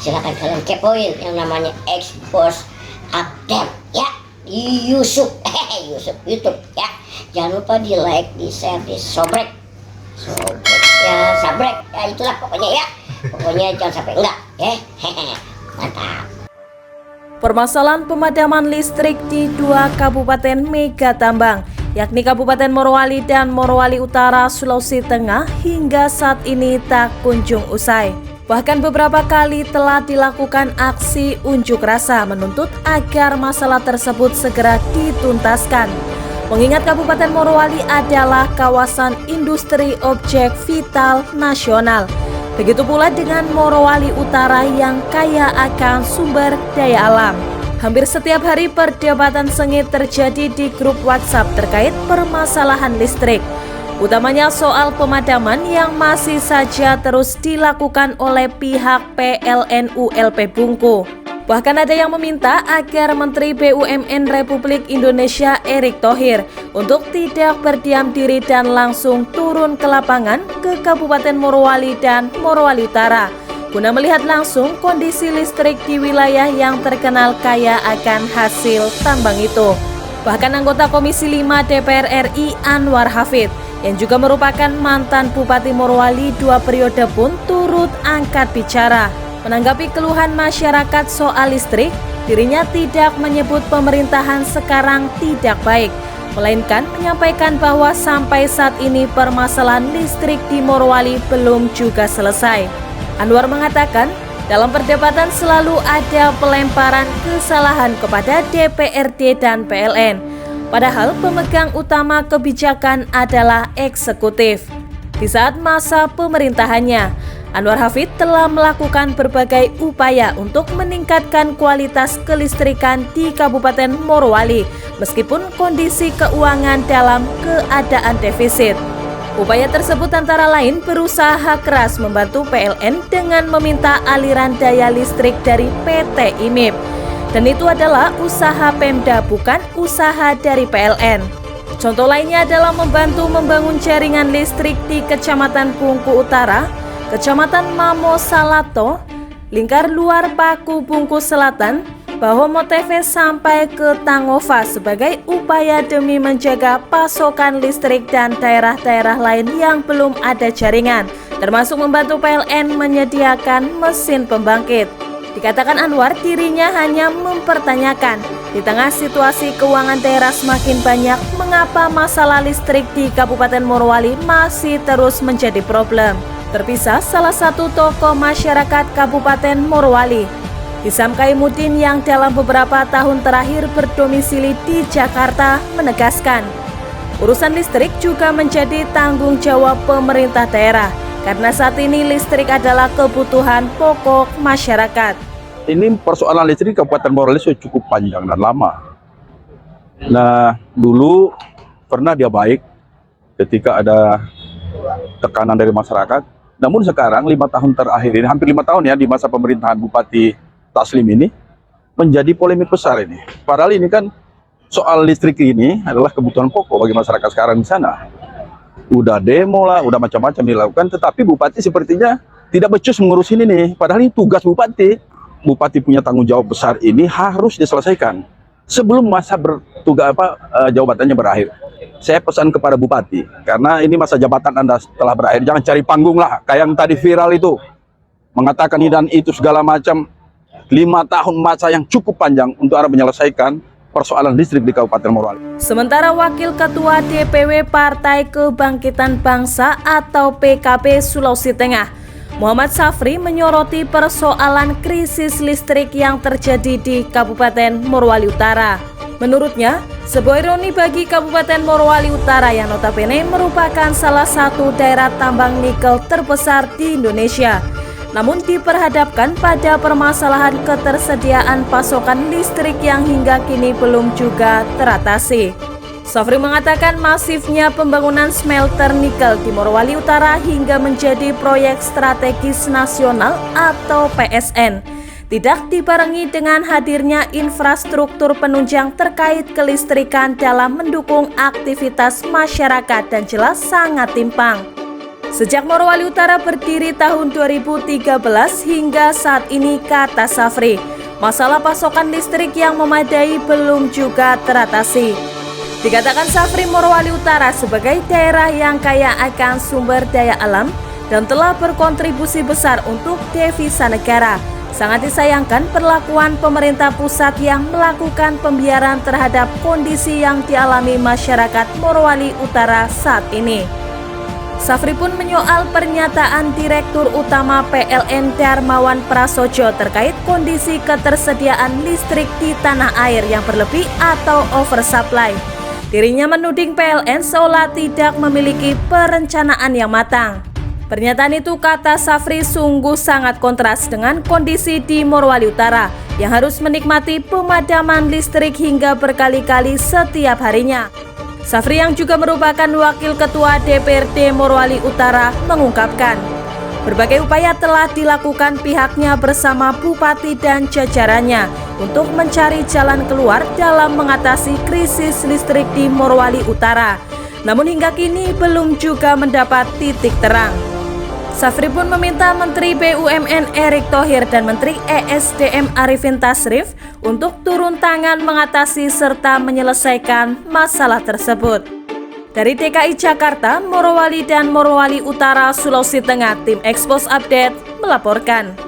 Silakan kalian kepoin yang namanya Expose Update ya di YouTube, YouTube ya. Jangan lupa di like, di share, di subrek ya, itulah pokoknya ya. Pokoknya jangan sampai enggak ya. Mantap. Permasalahan pemadaman listrik di 2 kabupaten mega tambang, yakni Kabupaten Morowali dan Morowali Utara, Sulawesi Tengah, hingga saat ini tak kunjung usai. Bahkan beberapa kali telah dilakukan aksi unjuk rasa menuntut agar masalah tersebut segera dituntaskan. Mengingat Kabupaten Morowali adalah kawasan industri objek vital nasional. Begitu pula dengan Morowali Utara yang kaya akan sumber daya alam. Hampir setiap hari perdebatan sengit terjadi di grup WhatsApp terkait permasalahan listrik. Utamanya soal pemadaman yang masih saja terus dilakukan oleh pihak PLN ULP Bungku. Bahkan ada yang meminta agar Menteri BUMN Republik Indonesia Erick Thohir untuk tidak berdiam diri dan langsung turun ke lapangan ke Kabupaten Morowali dan Morowali Utara guna melihat langsung kondisi listrik di wilayah yang terkenal kaya akan hasil tambang itu. Bahkan anggota Komisi 5 DPR RI Anwar Hafid yang juga merupakan mantan Bupati Morowali 2 periode pun turut angkat bicara. Menanggapi keluhan masyarakat soal listrik, dirinya tidak menyebut pemerintahan sekarang tidak baik, melainkan menyampaikan bahwa sampai saat ini permasalahan listrik di Morowali belum juga selesai. Anwar mengatakan, dalam perdebatan selalu ada pelemparan kesalahan kepada DPRD dan PLN, padahal pemegang utama kebijakan adalah eksekutif. Di saat masa pemerintahannya, Anwar Hafid telah melakukan berbagai upaya untuk meningkatkan kualitas kelistrikan di Kabupaten Morowali, meskipun kondisi keuangan dalam keadaan defisit. Upaya tersebut antara lain berusaha keras membantu PLN dengan meminta aliran daya listrik dari PT IMIP. Dan itu adalah usaha Pemda, bukan usaha dari PLN. Contoh lainnya adalah membantu membangun jaringan listrik di Kecamatan Bungku Utara, Kecamatan Mamo Salato, Lingkar Luar Paku Bungku Selatan, Baho Moteve sampai ke Tangova sebagai upaya demi menjaga pasokan listrik dan daerah-daerah lain yang belum ada jaringan, termasuk membantu PLN menyediakan mesin pembangkit. Dikatakan Anwar, dirinya hanya mempertanyakan, di tengah situasi keuangan daerah semakin banyak, mengapa masalah listrik di Kabupaten Morowali masih terus menjadi problem. Terpisah salah satu tokoh masyarakat Kabupaten Morowali, Hisam Kaimuddin yang dalam beberapa tahun terakhir berdomisili di Jakarta, menegaskan urusan listrik juga menjadi tanggung jawab pemerintah daerah karena saat ini listrik adalah kebutuhan pokok masyarakat. Ini persoalan listrik Kabupaten Morowali sudah cukup panjang dan lama. Nah, dulu pernah dia baik ketika ada tekanan dari masyarakat. Namun sekarang 5 tahun terakhir ini, hampir 5 tahun ya di masa pemerintahan Bupati Taslim ini, menjadi polemik besar ini. Padahal ini kan soal listrik ini adalah kebutuhan pokok bagi masyarakat sekarang di sana. Udah demo lah, udah macam-macam dilakukan, tetapi Bupati sepertinya tidak becus mengurus ini nih. Padahal ini tugas Bupati. Bupati punya tanggung jawab besar ini harus diselesaikan sebelum masa jabatannya berakhir. Saya pesan kepada Bupati, karena ini masa jabatan Anda telah berakhir, jangan cari panggung lah, kayak yang tadi viral itu, mengatakan ini dan itu segala macam. 5 tahun masa yang cukup panjang untuk Anda menyelesaikan persoalan listrik di Kabupaten Morowali. Sementara Wakil Ketua DPW Partai Kebangkitan Bangsa atau PKB Sulawesi Tengah, Muhammad Safri, menyoroti persoalan krisis listrik yang terjadi di Kabupaten Morowali Utara. Menurutnya, sebuah ironi bagi Kabupaten Morowali Utara yang notabene merupakan salah satu daerah tambang nikel terbesar di Indonesia, namun diperhadapkan pada permasalahan ketersediaan pasokan listrik yang hingga kini belum juga teratasi. Safri mengatakan masifnya pembangunan smelter nikel di Morowali Utara hingga menjadi proyek strategis nasional atau PSN tidak dibarengi dengan hadirnya infrastruktur penunjang terkait kelistrikan dalam mendukung aktivitas masyarakat dan jelas sangat timpang. Sejak Morowali Utara berdiri tahun 2013 hingga saat ini, kata Safri, masalah pasokan listrik yang memadai belum juga teratasi. Dikatakan Safri, Morowali Utara sebagai daerah yang kaya akan sumber daya alam dan telah berkontribusi besar untuk devisa negara. Sangat disayangkan perlakuan pemerintah pusat yang melakukan pembiaran terhadap kondisi yang dialami masyarakat Morowali Utara saat ini. Safri pun menyoal pernyataan Direktur Utama PLN Darmawan Prasojo terkait kondisi ketersediaan listrik di tanah air yang berlebih atau oversupply. Dirinya menuding PLN seolah tidak memiliki perencanaan yang matang. Pernyataan itu, kata Safri, sungguh sangat kontras dengan kondisi di Morowali Utara yang harus menikmati pemadaman listrik hingga berkali-kali setiap harinya. Safri yang juga merupakan Wakil Ketua DPRD Morowali Utara mengungkapkan, berbagai upaya telah dilakukan pihaknya bersama Bupati dan jajarannya untuk mencari jalan keluar dalam mengatasi krisis listrik di Morowali Utara. Namun hingga kini belum juga mendapat titik terang. Safri pun meminta Menteri BUMN Erick Thohir dan Menteri ESDM Arifin Tasrif untuk turun tangan mengatasi serta menyelesaikan masalah tersebut. Dari DKI Jakarta, Morowali dan Morowali Utara, Sulawesi Tengah, tim Expos Update melaporkan.